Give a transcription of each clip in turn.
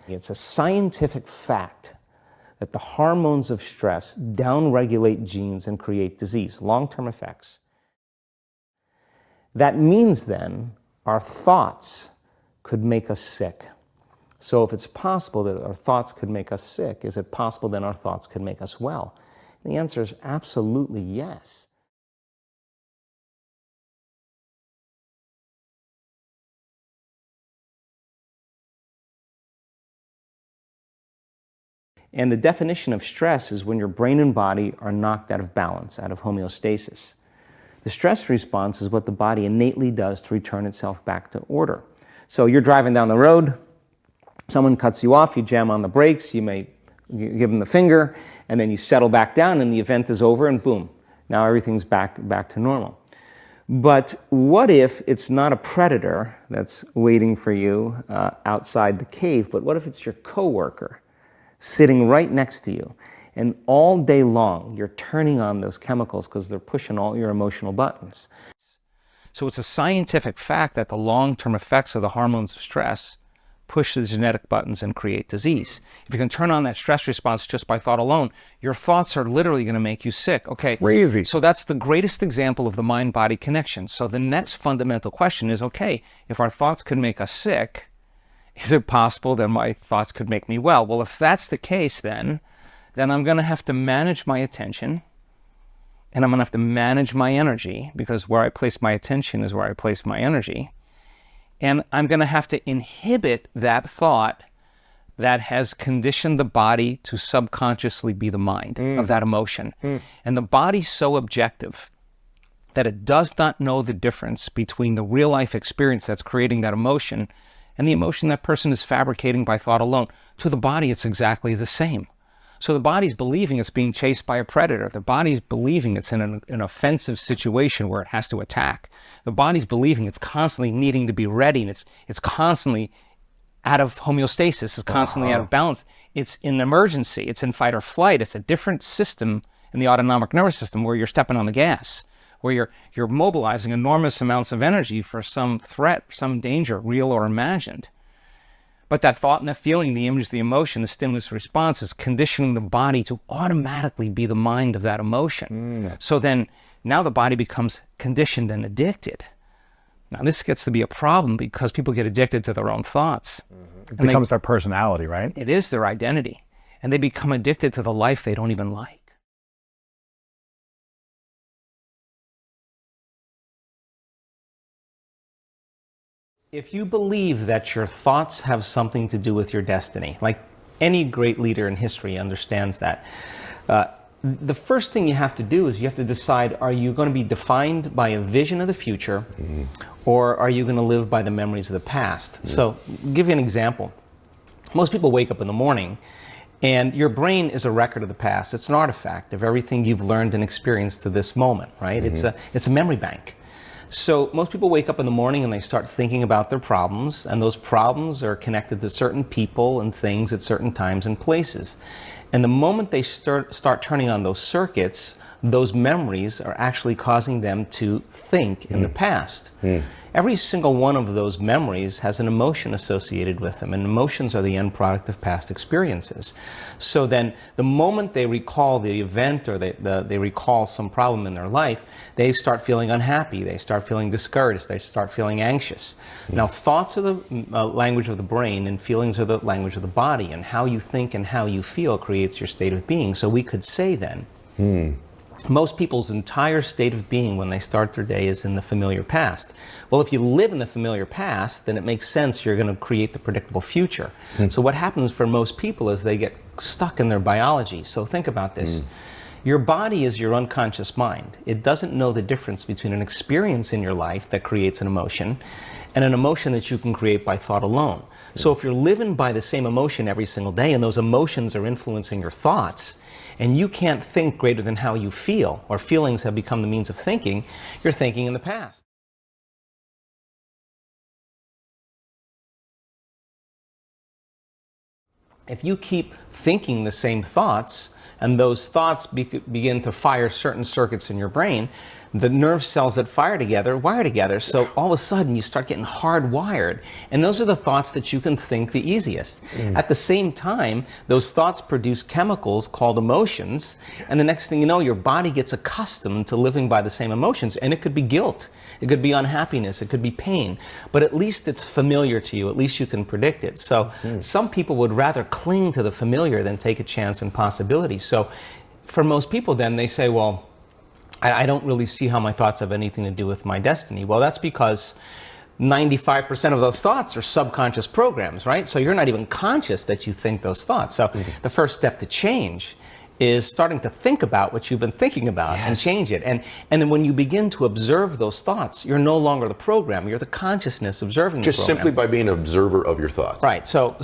It's a scientific fact that the hormones of stress downregulate genes and create disease, long-term effects. That means then our thoughts could make us sick. So if it's possible that our thoughts could make us sick, is it possible then our thoughts could make us well? And the answer is absolutely yes. And the definition of stress is when your brain and body are knocked out of balance, out of homeostasis. The stress response is what the body innately does to return itself back to order. So you're driving down the road, someone cuts you off, you jam on the brakes, you give them the finger, and then you settle back down and the event is over and boom, now everything's back to normal. But what if it's not a predator that's waiting for you outside the cave, but what if it's your coworker sitting right next to you, and all day long you're turning on those chemicals because they're pushing all your emotional buttons. So it's a scientific fact that the long-term effects of the hormones of stress push the genetic buttons and create disease. If you can turn on that stress response just by thought alone, your thoughts are literally going to make you sick. Okay, crazy. So that's the greatest example of the mind-body connection. So the next fundamental question is, okay, if our thoughts could make us sick, is it possible that my thoughts could make me well? Well, if that's the case, then I'm going to have to manage my attention, and I'm going to have to manage my energy, because where I place my attention is where I place my energy. And I'm going to have to inhibit that thought that has conditioned the body to subconsciously be the mind of that emotion. And the body's so objective that it does not know the difference between the real life experience that's creating that emotion and the emotion that person is fabricating by thought alone. To the body, it's exactly the same. So the body's believing it's being chased by a predator. The body's believing it's in an offensive situation where it has to attack. The body's believing it's constantly needing to be ready, and it's constantly out of homeostasis, it's constantly out of balance. It's in emergency, it's in fight or flight. It's a different system in the autonomic nervous system where you're stepping on the gas, where you're mobilizing enormous amounts of energy for some threat, some danger, real or imagined. But that thought and that feeling, the image, the emotion, the stimulus response is conditioning the body to automatically be the mind of that emotion. So then now the body becomes conditioned and addicted. Now this gets to be a problem because people get addicted to their own thoughts. It becomes their personality, right? It is their identity. And they become addicted to the life they don't even like. If you believe that your thoughts have something to do with your destiny, like any great leader in history understands that, the first thing you have to do is you have to decide, are you going to be defined by a vision of the future, or are you going to live by the memories of the past? So, I'll give you an example. Most people wake up in the morning, and your brain is a record of the past. It's an artifact of everything you've learned and experienced to this moment, right? It's a memory bank. So most people wake up in the morning and they start thinking about their problems, and those problems are connected to certain people and things at certain times and places. And the moment they start turning on those circuits, those memories are actually causing them to think in the past. Every single one of those memories has an emotion associated with them, and emotions are the end product of past experiences. So then the moment they recall the event, or they recall some problem in their life, they start feeling unhappy, they start feeling discouraged, they start feeling anxious. Now thoughts are the language of the brain, and feelings are the language of the body, and how you think and how you feel creates your state of being. So we could say then, most people's entire state of being when they start their day is in the familiar past. Well, if you live in the familiar past, then it makes sense you're going to create the predictable future. So what happens for most people is they get stuck in their biology. So think about this. Your body is your unconscious mind. It doesn't know the difference between an experience in your life that creates an emotion and an emotion that you can create by thought alone. So if you're living by the same emotion every single day, and those emotions are influencing your thoughts, and you can't think greater than how you feel, or feelings have become the means of thinking, you're thinking in the past. If you keep thinking the same thoughts, and those thoughts begin to fire certain circuits in your brain, the nerve cells that fire together wire together. So all of a sudden you start getting hardwired. And those are the thoughts that you can think the easiest. At the same time, those thoughts produce chemicals called emotions. And the next thing you know, your body gets accustomed to living by the same emotions. And it could be guilt. It could be unhappiness. It could be pain. But at least it's familiar to you. At least you can predict it. So some people would rather cling to the familiar than take a chance in possibility. So for most people then, they say, well, I don't really see how my thoughts have anything to do with my destiny. Well, that's because 95% of those thoughts are subconscious programs, right? So you're not even conscious that you think those thoughts. So the first step to change is starting to think about what you've been thinking about and change it. And then when you begin to observe those thoughts, you're no longer the program, you're the consciousness observing the program. Just simply by being an observer of your thoughts. Right. So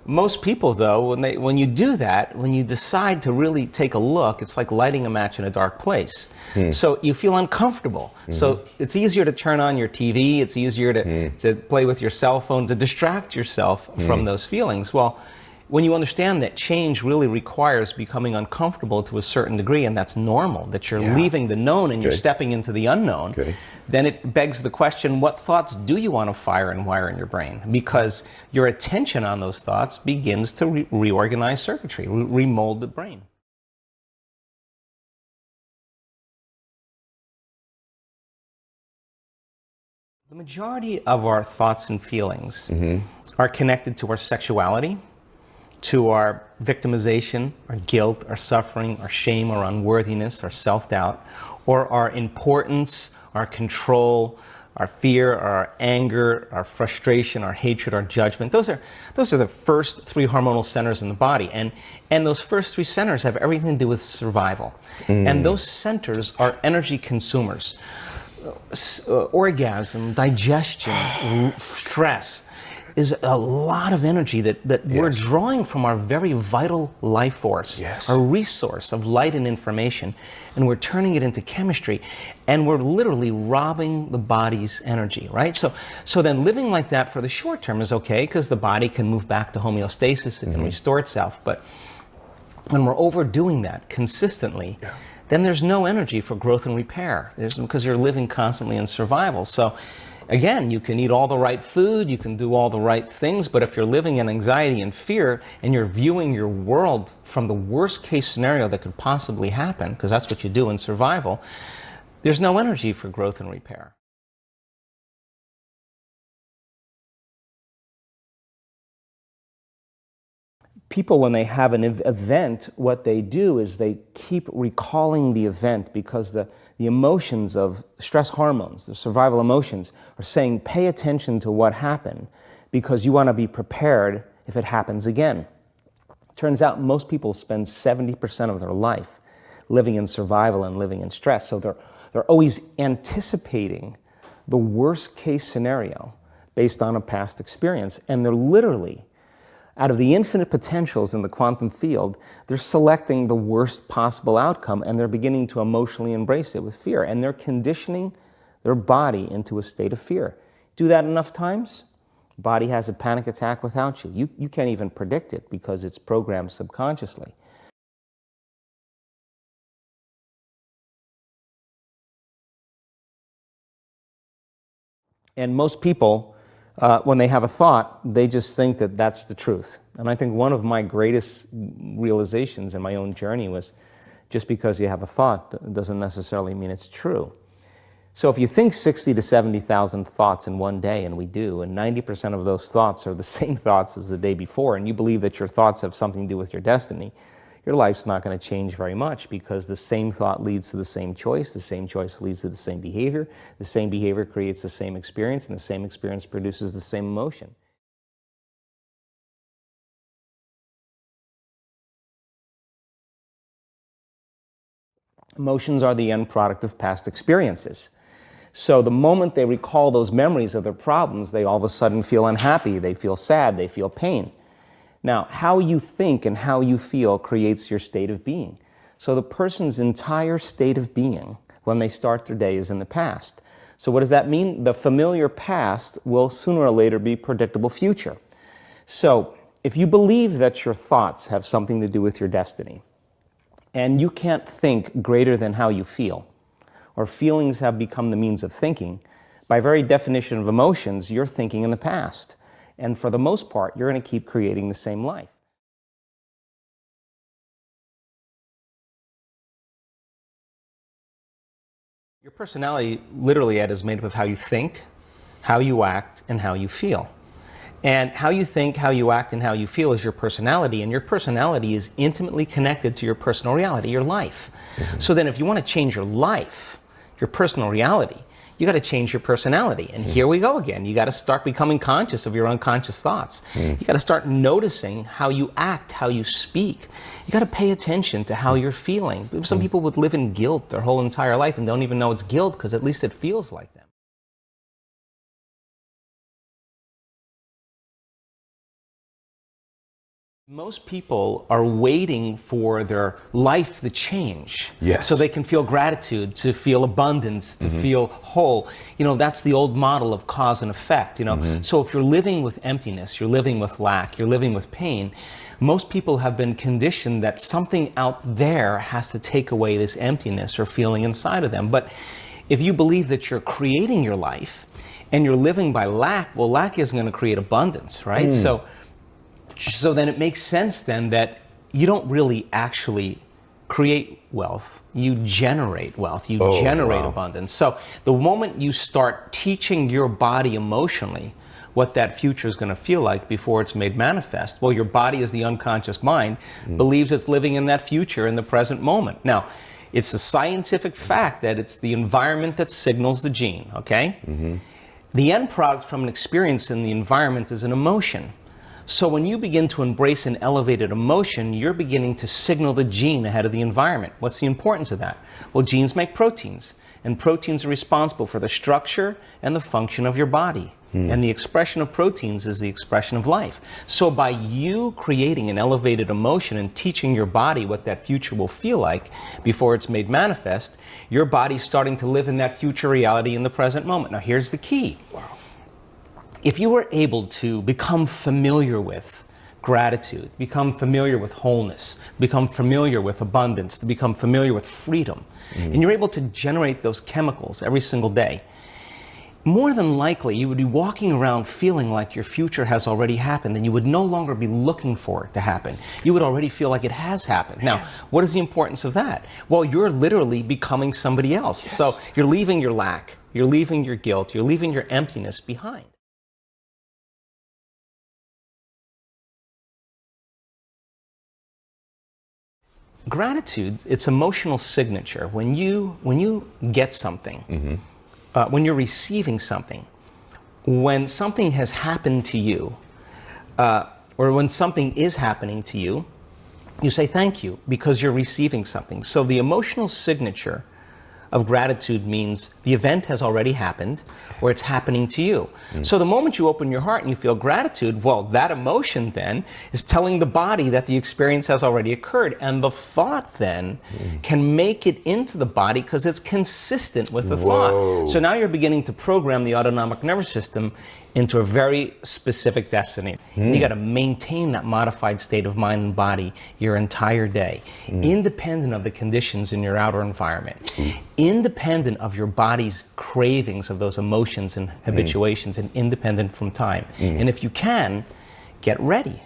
most people, though, when you do that, when you decide to really take a look, it's like lighting a match in a dark place. So you feel uncomfortable. So it's easier to turn on your TV. It's easier to play with your cell phone, to distract yourself from those feelings. Well, when you understand that change really requires becoming uncomfortable to a certain degree, and that's normal, that you're leaving the known and you're stepping into the unknown, then it begs the question, what thoughts do you want to fire and wire in your brain? Because your attention on those thoughts begins to reorganize circuitry, remold the brain. The majority of our thoughts and feelings are connected to our sexuality, to our victimization, our guilt, our suffering, our shame, our unworthiness, our self-doubt, or our importance, our control, our fear, our anger, our frustration, our hatred, our judgment. Those are the first three hormonal centers in the body. And those first three centers have everything to do with survival. And those centers are energy consumers. Orgasm, digestion, stress is a lot of energy that we're drawing from our very vital life force, our resource of light and information, and we're turning it into chemistry, and we're literally robbing the body's energy, right? So then living like that for the short term is okay, because the body can move back to homeostasis, it can restore itself, but when we're overdoing that consistently, then there's no energy for growth and repair, because you're living constantly in survival. So again, you can eat all the right food, you can do all the right things, but if you're living in anxiety and fear and you're viewing your world from the worst case scenario that could possibly happen, because that's what you do in survival, there's no energy for growth and repair. People, when they have an event, what they do is they keep recalling the event, because the emotions of stress hormones, the survival emotions, are saying, pay attention to what happened, because you want to be prepared if it happens again. Turns out most people spend 70% of their life living in survival and living in stress. So they're always anticipating the worst case scenario based on a past experience. And they're literally, out of the infinite potentials in the quantum field, they're selecting the worst possible outcome, and they're beginning to emotionally embrace it with fear. And they're conditioning their body into a state of fear. Do that enough times, body has a panic attack without you. You can't even predict it, because it's programmed subconsciously. And most people, when they have a thought, they just think that that's the truth. And I think one of my greatest realizations in my own journey was, just because you have a thought doesn't necessarily mean it's true. So if you think 60 to 70,000 thoughts in one day, and we do, and 90% of those thoughts are the same thoughts as the day before, and you believe that your thoughts have something to do with your destiny, your life's not going to change very much, because the same thought leads to the same choice leads to the same behavior creates the same experience, and the same experience produces the same emotion. Emotions are the end product of past experiences. So the moment they recall those memories of their problems, they all of a sudden feel unhappy, they feel sad, they feel pain. Now, how you think and how you feel creates your state of being. So the person's entire state of being when they start their day is in the past. So what does that mean? The familiar past will sooner or later be predictable future. So if you believe that your thoughts have something to do with your destiny, and you can't think greater than how you feel, or feelings have become the means of thinking, by very definition of emotions, you're thinking in the past. And for the most part, you're going to keep creating the same life. Your personality, literally, Ed, is made up of how you think, how you act, and how you feel. And how you think, how you act, and how you feel is your personality, and your personality is intimately connected to your personal reality, your life. So then if you want to change your life, your personal reality, you got to change your personality. And here we go again. You got to start becoming conscious of your unconscious thoughts. You got to start noticing how you act, how you speak. You got to pay attention to how you're feeling. Some people would live in guilt their whole entire life and don't even know it's guilt because at least it feels like them. Most people are waiting for their life to change. Yes. So they can feel gratitude, to feel abundance, to feel whole. You know, that's the old model of cause and effect, you know. So if you're living with emptiness, you're living with lack, you're living with pain, most people have been conditioned that something out there has to take away this emptiness or feeling inside of them. But if you believe that you're creating your life and you're living by lack, well, lack isn't going to create abundance, right? So then it makes sense then that you don't really actually create wealth, you generate wealth, you generate abundance. So the moment you start teaching your body emotionally what that future is going to feel like before it's made manifest, well, your body, as the unconscious mind, believes it's living in that future in the present moment. Now, it's a scientific fact that it's the environment that signals the gene, okay? The end product from an experience in the environment is an emotion. So when you begin to embrace an elevated emotion, you're beginning to signal the gene ahead of the environment. What's the importance of that? Well, genes make proteins, and proteins are responsible for the structure and the function of your body. And the expression of proteins is the expression of life. So by you creating an elevated emotion and teaching your body what that future will feel like before it's made manifest, your body's starting to live in that future reality in the present moment. Now here's the key. If you were able to become familiar with gratitude, become familiar with wholeness, become familiar with abundance, to become familiar with freedom, and you're able to generate those chemicals every single day, more than likely you would be walking around feeling like your future has already happened, and you would no longer be looking for it to happen. You would already feel like it has happened. Now, what is the importance of that? Well, you're literally becoming somebody else. So you're leaving your lack, you're leaving your guilt, you're leaving your emptiness behind. Gratitude, it's emotional signature. When you get something, when you're receiving something, when something has happened to you, or when something is happening to you, you say thank you because you're receiving something. So the emotional signature of gratitude means the event has already happened or it's happening to you. So the moment you open your heart and you feel gratitude, well, that emotion then is telling the body that the experience has already occurred. And the thought then can make it into the body because it's consistent with the thought. So now you're beginning to program the autonomic nervous system into a very specific destiny. You got to maintain that modified state of mind and body your entire day, independent of the conditions in your outer environment, independent of your body's cravings of those emotions and habituations, and independent from time. And if you can, get ready,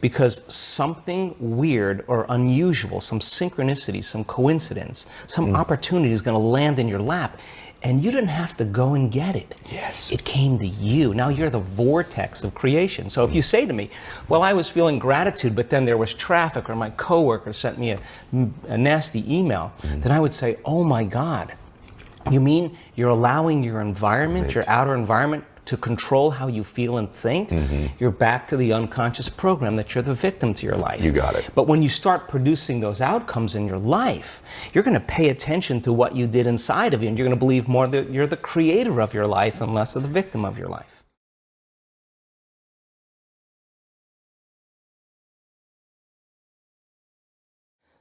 because something weird or unusual, some synchronicity, some coincidence, some opportunity is going to land in your lap. And you didn't have to go and get it. Yes. It came to you. Now you're the vortex of creation. So if you say to me, well, I was feeling gratitude, but then there was traffic, or my coworker sent me a nasty email, then I would say, oh my God, you mean you're allowing your environment, your outer environment, to control how you feel and think? You're back to the unconscious program that you're the victim to your life. You got it. But when you start producing those outcomes in your life, you're going to pay attention to what you did inside of you, and you're going to believe more that you're the creator of your life and less of the victim of your life.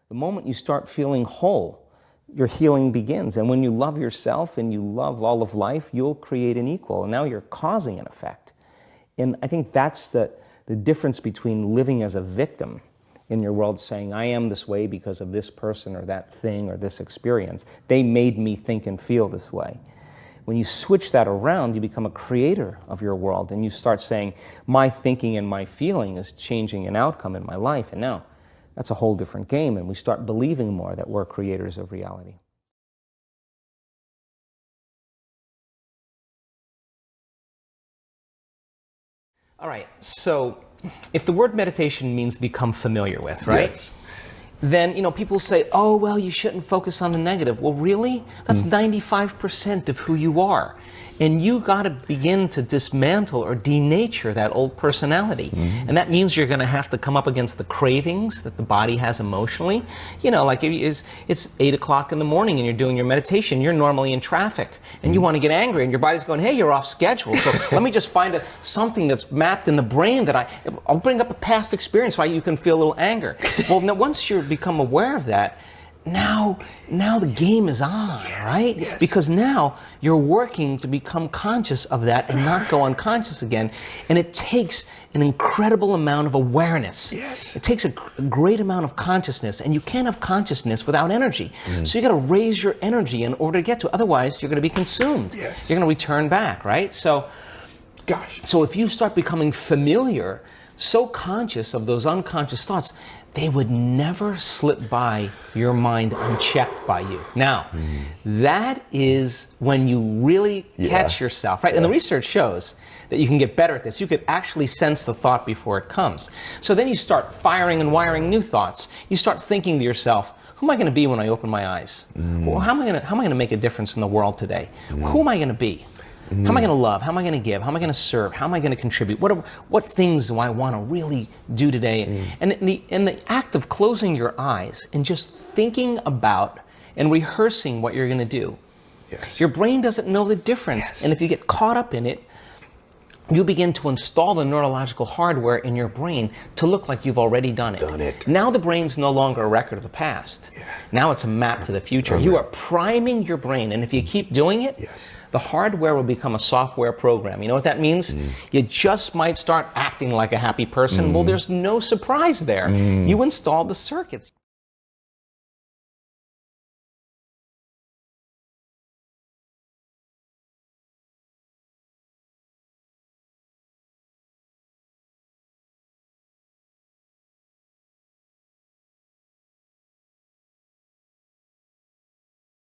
The moment you start feeling whole, your healing begins. And when you love yourself and you love all of life, you'll create an equal. And now you're causing an effect. And I think that's the difference between living as a victim in your world saying, I am this way because of this person or that thing or this experience. They made me think and feel this way. When you switch that around, you become a creator of your world, and you start saying, my thinking and my feeling is changing an outcome in my life, and now that's a whole different game, and we start believing more that we're creators of reality. All right, so if the word meditation means become familiar with, right? Yes. Then, people say, oh, well, you shouldn't focus on the negative. Well, really? That's 95% of who you are. And you got to begin to dismantle or denature that old personality. And that means you're going to have to come up against the cravings that the body has emotionally. Like it's 8 o'clock in the morning and you're doing your meditation. You're normally in traffic and you want to get angry and your body's going, hey, you're off schedule. So let me just find something that's mapped in the brain that I'll bring up a past experience why you can feel a little anger. Well, now once you become aware of that, now the game is on, right? Yes. Because now you're working to become conscious of that and not go unconscious again. And it takes an incredible amount of awareness. Yes. It takes a great amount of consciousness, and you can't have consciousness without energy. So you got to raise your energy in order to get to it. Otherwise, you're going to be consumed. Yes. You're going to return back, right? So if you start becoming familiar, so conscious of those unconscious thoughts, they would never slip by your mind unchecked by you. Now, that is when you really catch yourself, right? And the research shows that you can get better at this. You could actually sense the thought before it comes. So then you start firing and wiring new thoughts. You start thinking to yourself, who am I going to be when I open my eyes? Well, how am I going to make a difference in the world today? Who am I going to be? How am I going to love? How am I going to give? How am I going to serve? How am I going to contribute? What things do I want to really do today? And in the act of closing your eyes and just thinking about and rehearsing what you're going to do, your brain doesn't know the difference. And if you get caught up in it, you begin to install the neurological hardware in your brain to look like you've already done it. Now the brain's no longer a record of the past. Now it's a map to the future. You are priming your brain, and if you keep doing it, the hardware will become a software program. You know what that means? You just might start acting like a happy person. Well, there's no surprise there. You installed the circuits.